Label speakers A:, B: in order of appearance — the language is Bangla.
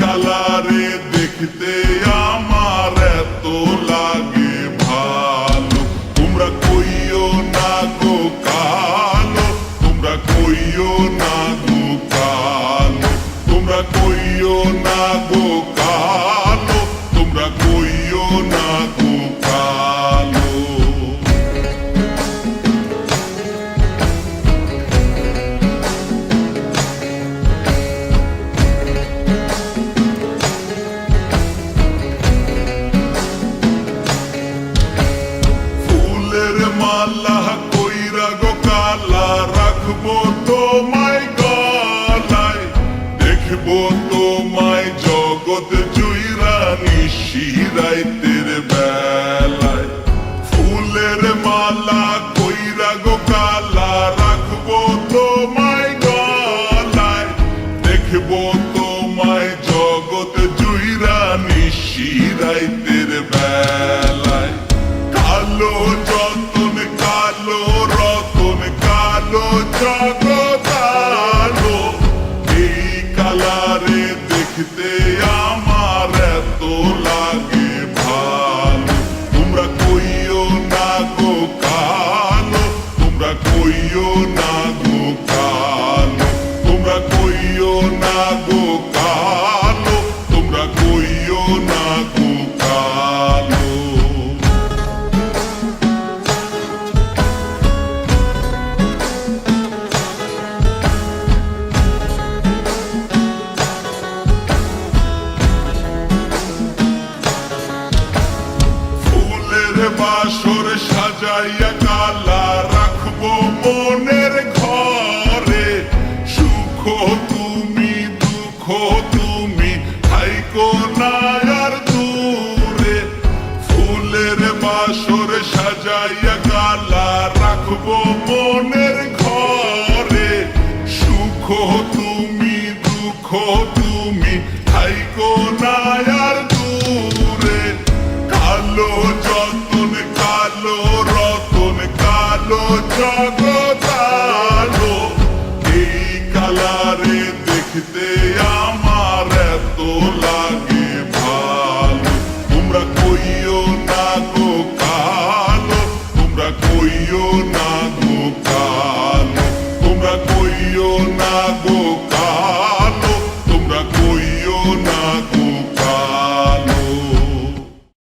A: কালারে দেখতে আমার এত লাগে ভালো। তোমরা কইও না গো কালো, তোমরা কইও না গো কালো, তোমরা কইও না গো কালো, তোমরা কইও না গো কালো। মালা কইরা গো কালা রাখবো তোমায় গলায়, দেখবো তোমায় জগৎ জুইরা নিশি রাইতের বেলায়। ফুলের মালা কইরা গো কালা রাখবো তোমায় গলায়, দেখবো তোমায় জগৎ জুইরা নিশি রাইতের বেলায়। কালো যতন কালো রতন কালো জগৎ আলো, এই কালারে দেখতে আমার এত লাগে ভালো। তোমরা কইও না গো কালো, তোমরা কইও না গো কালো, তোমরা কইও না গো কালো, তোমরা কইও না গো কালো। বাসর সাজাইয়া কালা রাখবো মনের ঘরে, সুখ তুমি দুঃখ তুমি থাইকো না আর দূরে। ফুলের বাসর সাজাইয়া কালা রাখবো মনের ঘরে, সুখ তুমি দুঃখ তুমি থাইকো না আর দূরে। কালো যতন কালো রতন কালো জগৎ আলো, এই কালারে দেখতে আমার এত লাগে ভালো। তোমরা কইও না গো